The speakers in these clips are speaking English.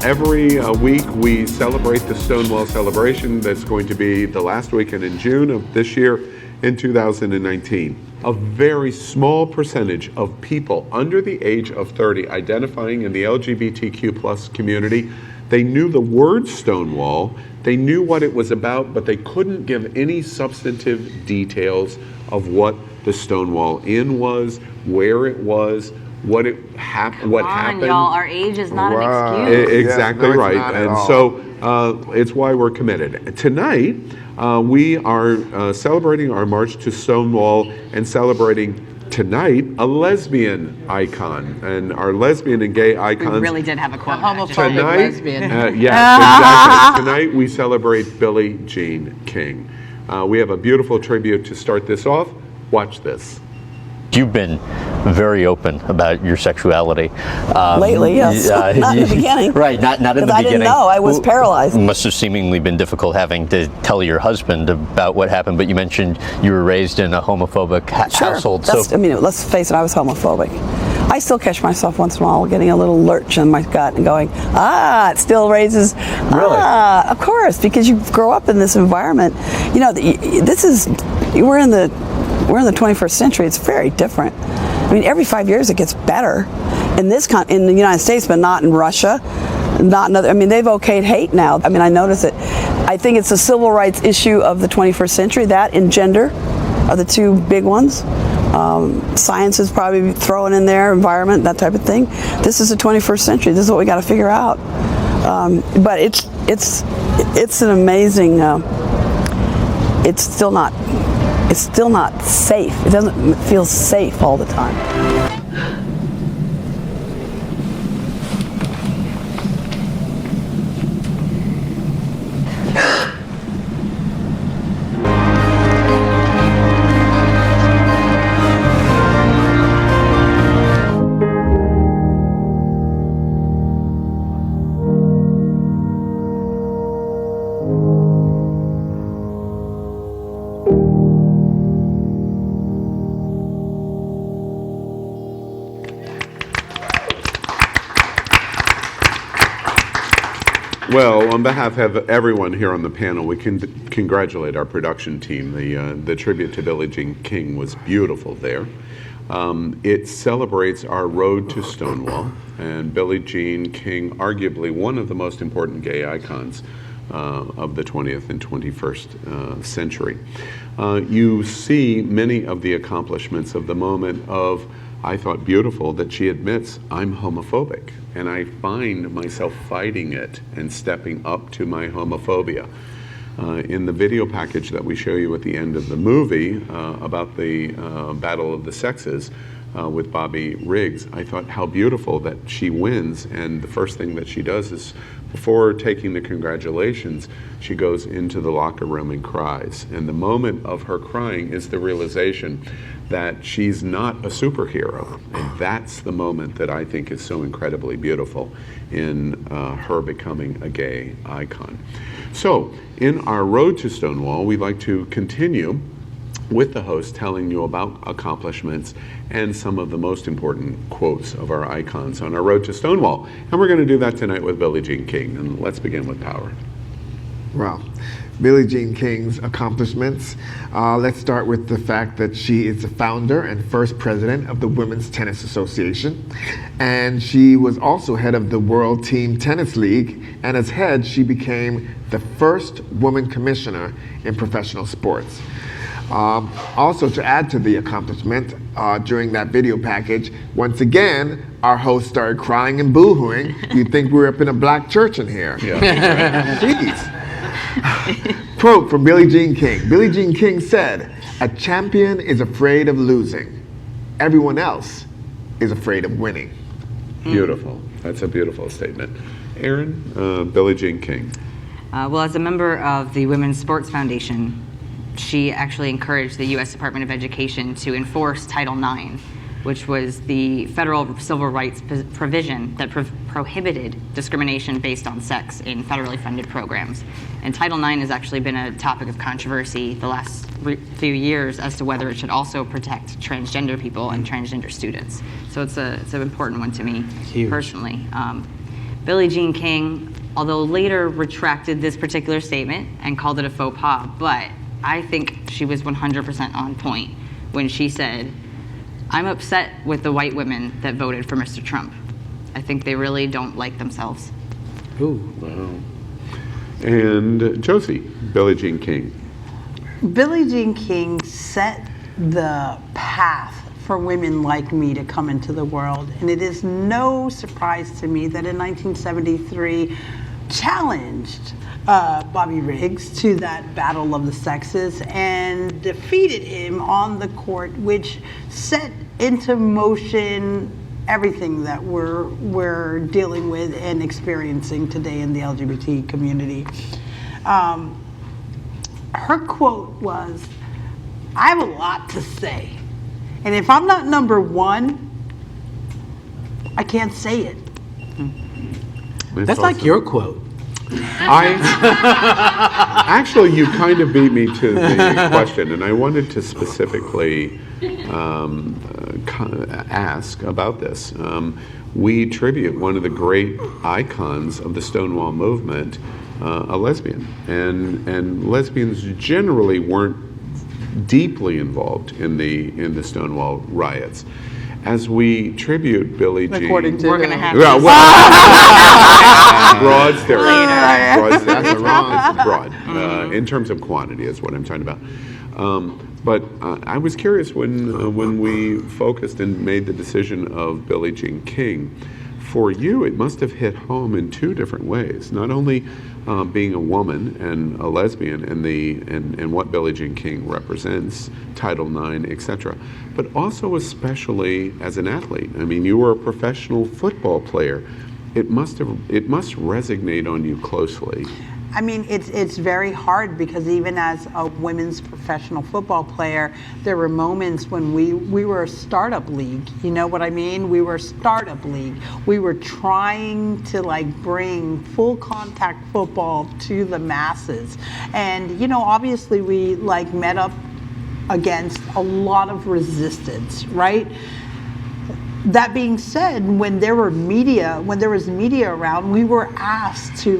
every week we celebrate the Stonewall celebration that's going to be the last weekend in June of this year in 2019. A very small percentage of people under the age of 30 identifying in the LGBTQ plus community, they knew the word Stonewall, they knew what it was about, but they couldn't give any substantive details of what the Stonewall Inn was, where it was, what happened. Y'all, our age is not an excuse. Exactly right. And so it's why we're committed. Tonight, we are celebrating our March to Stonewall and celebrating tonight a lesbian icon. And our lesbian and gay icons. We really did have a quote. Homophobic lesbian. Yes, exactly. Tonight we celebrate Billie Jean King. We have a beautiful tribute to start this off. Watch this. You've been very open about your sexuality. Lately, yes. Not in the beginning. Right, not in the beginning. I didn't know. I was paralyzed. It must have seemingly been difficult having to tell your husband about what happened, but you mentioned you were raised in a homophobic household. I mean, let's face it, I was homophobic. I still catch myself once in a while getting a little lurch in my gut and going, it still raises. Really? Of course, because you grow up in this environment. You know, we're in the 21st century. It's very different. I mean, every 5 years it gets better in in the United States, but not in Russia, not in other. I mean, they've okayed hate now. I mean, I notice it. I think it's a civil rights issue of the 21st century. That and gender are the two big ones. Science is probably thrown in there, environment, that type of thing. This is the 21st century. This is what we got to figure out. But it's an amazing. It's still not safe. It doesn't feel safe all the time. Well, on behalf of everyone here on the panel, we can congratulate our production team. The tribute to Billie Jean King was beautiful there. It celebrates our road to Stonewall, and Billie Jean King, arguably one of the most important gay icons of the 20th and 21st century. You see many of the accomplishments of the moment of, I thought beautiful that she admits, I'm homophobic, and I find myself fighting it and stepping up to my homophobia. In the video package that we show you at the end of the movie about the Battle of the Sexes with Bobby Riggs, I thought how beautiful that she wins, and the first thing that she does is, before taking the congratulations, she goes into the locker room and cries. And the moment of her crying is the realization that she's not a superhero. And that's the moment that I think is so incredibly beautiful in her becoming a gay icon. So, in our road to Stonewall, we'd like to continue with the host telling you about accomplishments and some of the most important quotes of our icons on our road to Stonewall. And we're going to do that tonight with Billie Jean King. And let's begin with Power. Well, Billie Jean King's accomplishments. Let's start with the fact that she is the founder and first president of the Women's Tennis Association. And she was also head of the World Team Tennis League. And as head, she became the first woman commissioner in professional sports. Also, to add to the accomplishment, during that video package, once again, our host started crying and boo-hooing. You'd think we were up in a black church in here. Yeah. Jeez. Quote from Billie Jean King. Billie Jean King said, "A champion is afraid of losing. Everyone else is afraid of winning." Beautiful. That's a beautiful statement. Aaron, Billie Jean King. Well, as a member of the Women's Sports Foundation, she actually encouraged the U.S. Department of Education to enforce Title IX, which was the federal civil rights provision that prohibited discrimination based on sex in federally funded programs. And Title IX has actually been a topic of controversy the last few years as to whether it should also protect transgender people and transgender students. So it's an important one to me personally. Billie Jean King, although later retracted this particular statement and called it a faux pas, but I think she was 100% on point when she said, I'm upset with the white women that voted for Mr. Trump. I think they really don't like themselves. Ooh. Wow. And Josie, Billie Jean King. Billie Jean King set the path for women like me to come into the world. And it is no surprise to me that in 1973 challenged Bobby Riggs to that battle of the sexes and defeated him on the court, which set into motion everything that we're dealing with and experiencing today in the LGBT community. Her quote was, I have a lot to say. And if I'm not number one, I can't say it. That's like your quote. Actually, you kind of beat me to the question, and I wanted to specifically ask about this. We tribute one of the great icons of the Stonewall movement, a lesbian, and lesbians generally weren't deeply involved in the Stonewall riots. As we tribute Billie Jean, According to We're going to have yeah, to broad stereotypes. later. Broad. In terms of quantity is what I'm talking about. But I was curious when we focused and made the decision of Billie Jean King. For you, it must have hit home in two different ways. Not only being a woman and a lesbian and what Billie Jean King represents, Title IX, etc., but also especially as an athlete. I mean, you were a professional football player. It must resonate on you closely. I mean, it's very hard because even as a women's professional football player, there were moments when we were a startup league. You know what I mean? We were a startup league. We were trying to bring full contact football to the masses. And, obviously we met up against a lot of resistance, right? That being said, when there was media around, we were asked to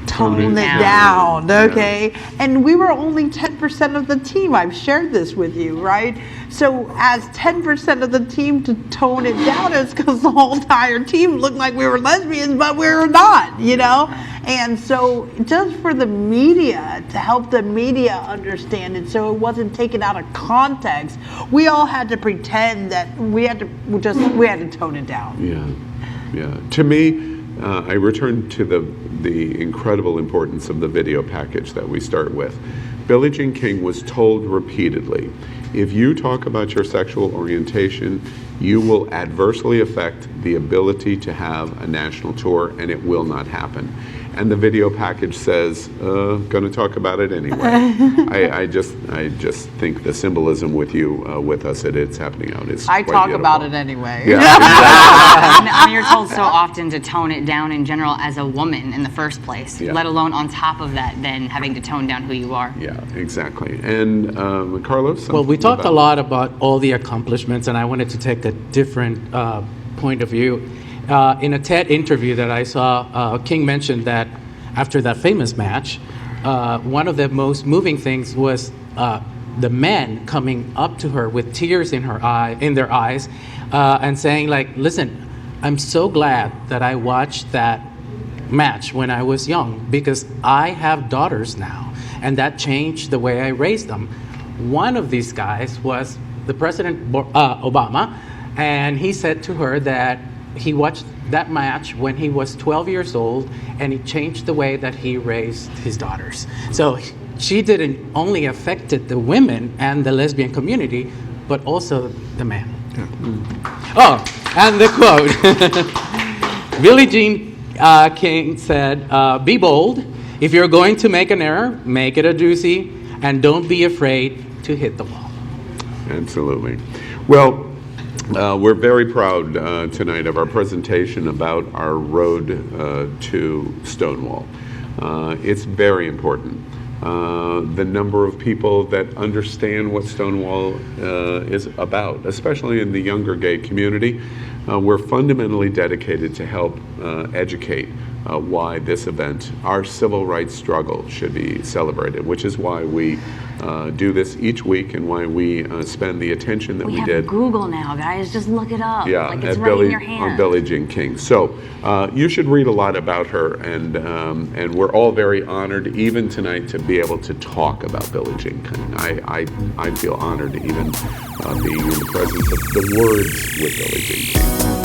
tone it down, okay? Yeah. And we were only 10% of the team. I've shared this with you, right? So as 10% of the team to tone it down is because the whole entire team looked like we were lesbians, but we were not, And so just for the media, to help the media understand it so it wasn't taken out of context, we all had to pretend that we had to tone it down. Yeah. To me, I return to the incredible importance of the video package that we start with. Billie Jean King was told repeatedly, if you talk about your sexual orientation, you will adversely affect the ability to have a national tour, and it will not happen. And the video package says, going to talk about it anyway. I just think the symbolism with us it's happening out is I quite talk beautiful. about it anyway. Yeah. I mean, you're told so often to tone it down in general as a woman in the first place, let alone on top of that, then having to tone down who you are. Yeah, exactly. And Carlos? Well, we talked a lot about all the accomplishments, and I wanted to take a different point of view. In a TED interview that I saw, King mentioned that after that famous match, one of the most moving things was the men coming up to her with tears in their eyes, and saying listen, I'm so glad that I watched that match when I was young because I have daughters now, and that changed the way I raised them. One of these guys was the President Obama, and he said to her that he watched that match when he was 12 years old, and it changed the way that he raised his daughters. So she didn't only affected the women and the lesbian community, but also the men. Yeah. Oh, and the quote. Billie Jean King said, be bold. If you're going to make an error, make it a doozy, and don't be afraid to hit the wall. Absolutely. Well, we're very proud tonight of our presentation about our road to Stonewall. It's very important the number of people that understand what Stonewall is about, especially in the younger gay community. We're fundamentally dedicated to help educate why this event, our civil rights struggle, should be celebrated, which is why we do this each week and why we spend the attention that we have did. Google now, guys. Just look it up. Yeah, like it's at right in Billie, your hand. on Billie Jean King. So you should read a lot about her, and we're all very honored, even tonight, to be able to talk about Billie Jean King. I feel honored to even be in the presence of the words with Billie Jean King.